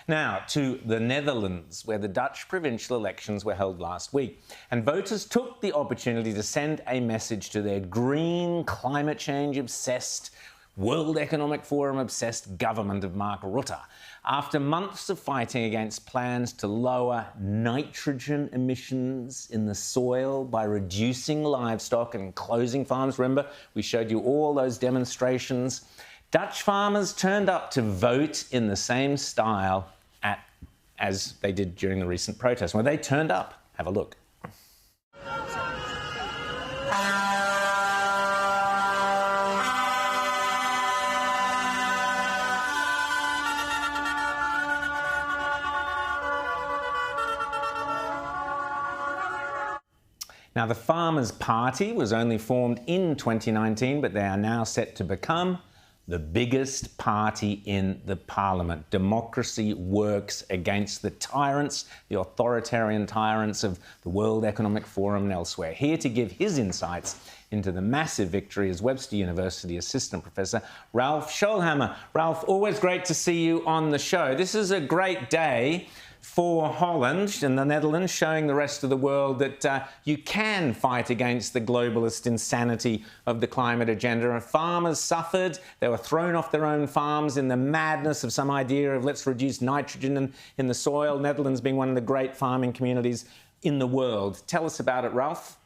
Now, to the Netherlands, where the Dutch provincial elections were held last week. And voters took the opportunity to send a message to their green, climate change-obsessed, World Economic Forum-obsessed government of Mark Rutte. After months of fighting against plans to lower nitrogen emissions in the soil by reducing livestock and closing farms, remember, we showed you all those demonstrations, Dutch farmers turned up to vote in the same style as they did during the recent protests. When they turned up, have a look. Now, the Farmers' Party was only formed in 2019, but they are now set to become the biggest party in the parliament. Democracy works against the tyrants, the authoritarian tyrants of the World Economic Forum and elsewhere. Here to give his insights into the massive victory is Webster University assistant professor Ralph Schoellhammer. Ralph, always great to see you on the show. This is a great day for Holland and the Netherlands, showing the rest of the world that you can fight against the globalist insanity of the climate agenda. And farmers suffered. They were thrown off their own farms in the madness of some idea of let's reduce nitrogen in the soil, Netherlands being one of the great farming communities in the world. Tell us about it, Ralph.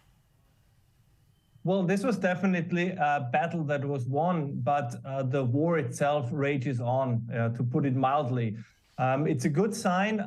Well, this was definitely a battle that was won, but the war itself rages on, to put it mildly. It's a good sign.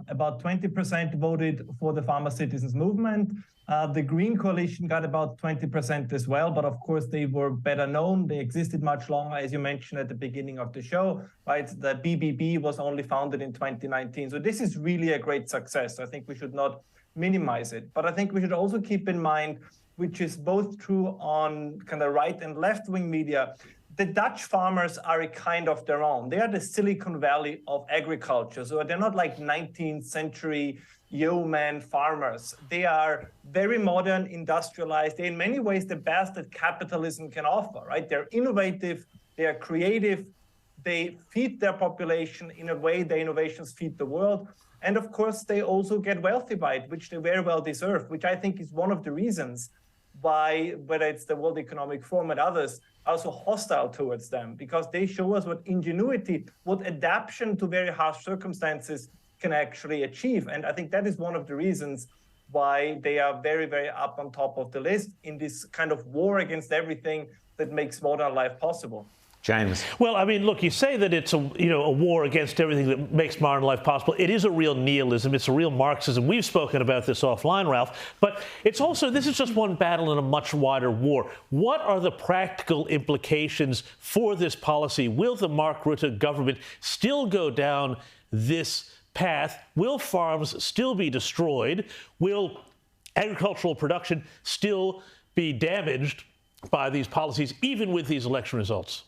About 20% voted for the Farmer Citizens Movement. The Green Coalition got about 20% as well, but of course they were better known. They existed much longer, as you mentioned at the beginning of the show, right? The BBB was only founded in 2019. So this is really a great success. I think we should not minimize it. But I think we should also keep in mind, which is both true on kind of right and left-wing media, the Dutch farmers are a kind of their own. They are the Silicon Valley of agriculture. So they're not like 19th century yeoman farmers. They are very modern, industrialized. They're in many ways the best that capitalism can offer, right? They're innovative, they are creative, they feed their population in a way their innovations feed the world. And of course, they also get wealthy by it, which they very well deserve, which I think is one of the reasons why, whether it's the World Economic Forum and others, are so hostile towards them, because they show us what ingenuity, what adaptation to very harsh circumstances can actually achieve. And I think that is one of the reasons why they are very, very up on top of the list in this kind of war against everything that makes modern life possible. James. Well, I mean, look, you say that it's a war against everything that makes modern life possible. It is a real nihilism. It's a real Marxism. We've spoken about this offline, Ralph. But it's also, this is just one battle in a much wider war. What are the practical implications for this policy? Will the Mark Rutte government still go down this path? Will farms still be destroyed? Will agricultural production still be damaged by these policies, even with these election results?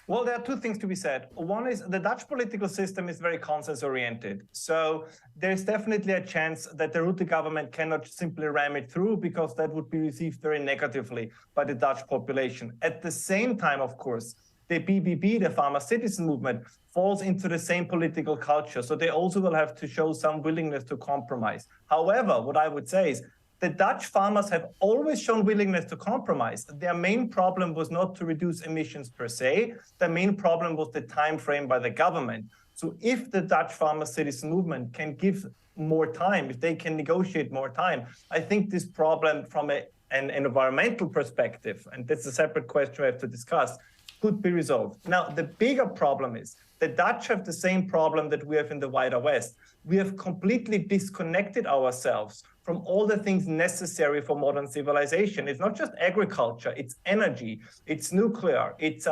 Well, there are two things to be said. One is the Dutch political system is very consensus-oriented. So there's definitely a chance that the Rutte government cannot simply ram it through, because that would be received very negatively by the Dutch population. At the same time, of course, the BBB, the Farmer Citizen Movement, falls into the same political culture. So they also will have to show some willingness to compromise. However, what I would say is, the Dutch farmers have always shown willingness to compromise. Their main problem was not to reduce emissions per se. Their main problem was the time frame by the government. So if the Dutch Farmer Citizen Movement can give more time, if they can negotiate more time, I think this problem from an environmental perspective, and that's a separate question we have to discuss, could be resolved. Now, the bigger problem is the Dutch have the same problem that we have in the wider West. We have completely disconnected ourselves from all the things necessary for modern civilization. It's not just agriculture, it's energy, it's nuclear, it's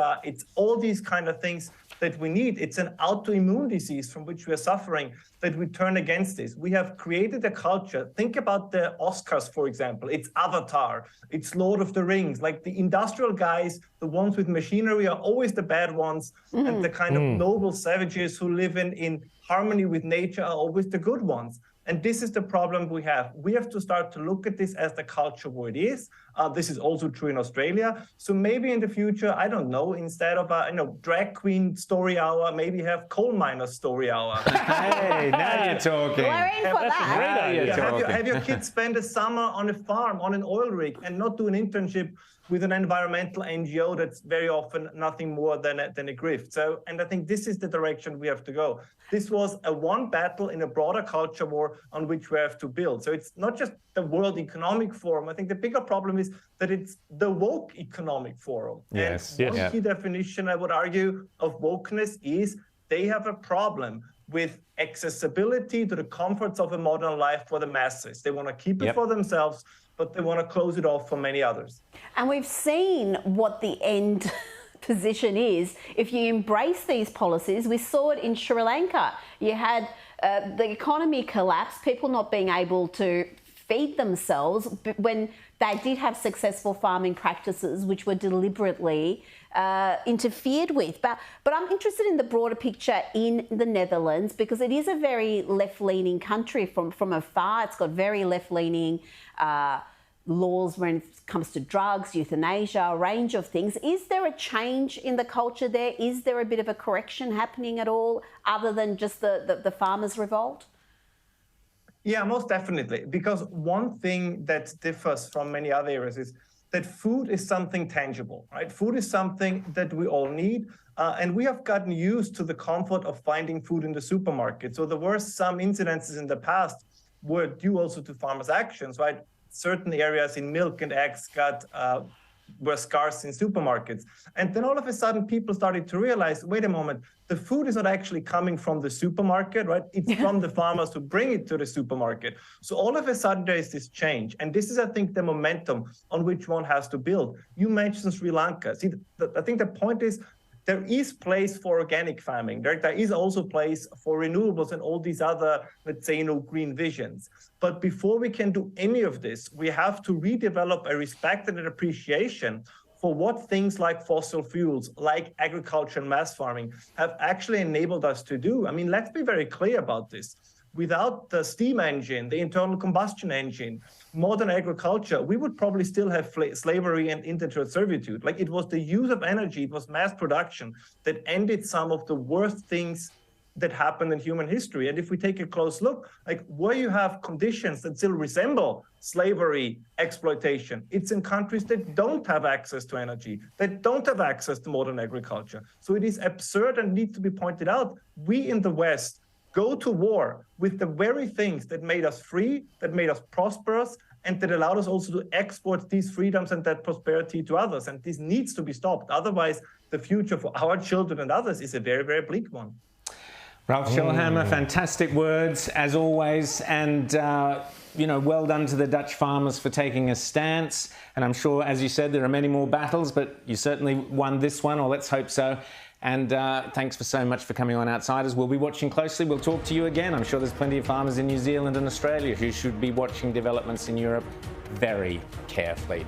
all these kind of things that we need. It's an autoimmune disease from which we are suffering that we turn against this. We have created a culture. Think about the Oscars, for example. It's Avatar, it's Lord of the Rings. Like the industrial guys, the ones with machinery are always the bad ones, and the kind of noble savages who live in harmony with nature are always the good ones. And this is the problem we have. We have to start to look at this as the culture war it is. This is also true in Australia. So maybe in the future, I don't know, instead of a drag queen story hour, maybe have coal miners story hour. Hey, now you're talking. We're in for that. Have your kids spend a summer on a farm, on an oil rig, and not do an internship with an environmental NGO that's very often nothing more than a grift. So, and I think this is the direction we have to go. This was a one battle in a broader culture war on which we have to build. So it's not just the World Economic Forum. I think the bigger problem is that it's the woke economic forum. Yes. And one key definition, I would argue, of wokeness is they have a problem with accessibility to the comforts of a modern life for the masses. They want to keep it for themselves, but they want to close it off for many others. And we've seen what the end position is. If you embrace these policies, we saw it in Sri Lanka. You had the economy collapse, people not being able to feed themselves when they did have successful farming practices which were deliberately interfered with. But I'm interested in the broader picture in the Netherlands, because it is a very left-leaning country from afar. It's got very left-leaning laws when it comes to drugs, euthanasia, a range of things. Is there a change in the culture there? Is there a bit of a correction happening at all, other than just the farmers' revolt? Yeah, most definitely. Because one thing that differs from many other areas is that food is something tangible, right? Food is something that we all need. And we have gotten used to the comfort of finding food in the supermarket. So there were some incidences in the past were due also to farmers' actions, right? Certain areas in milk and eggs were scarce in supermarkets. And then all of a sudden, people started to realize, wait a moment, the food is not actually coming from the supermarket, right? It's from the farmers who bring it to the supermarket. So all of a sudden, there is this change. And this is, I think, the momentum on which one has to build. You mentioned Sri Lanka. See, I think the point is, there is place for organic farming. There is also place for renewables and all these other, let's say, green visions. But before we can do any of this, we have to redevelop a respect and an appreciation for what things like fossil fuels, like agriculture and mass farming, have actually enabled us to do. I mean, let's be very clear about this. Without the steam engine, the internal combustion engine, modern agriculture, we would probably still have slavery and indentured servitude. Like, it was the use of energy, it was mass production that ended some of the worst things that happened in human history. And if we take a close look, like where you have conditions that still resemble slavery, exploitation, it's in countries that don't have access to energy, that don't have access to modern agriculture. So it is absurd and needs to be pointed out. We in the West go to war with the very things that made us free, that made us prosperous, and that allowed us also to export these freedoms and that prosperity to others. And this needs to be stopped. Otherwise, the future for our children and others is a very, very bleak one. Ralph Schoellhammer, fantastic words as always, and well done to the Dutch farmers for taking a stance. And I'm sure, as you said, there are many more battles, but you certainly won this one, or let's hope so. And thanks so much for coming on Outsiders. We'll be watching closely. We'll talk to you again. I'm sure there's plenty of farmers in New Zealand and Australia who should be watching developments in Europe very carefully.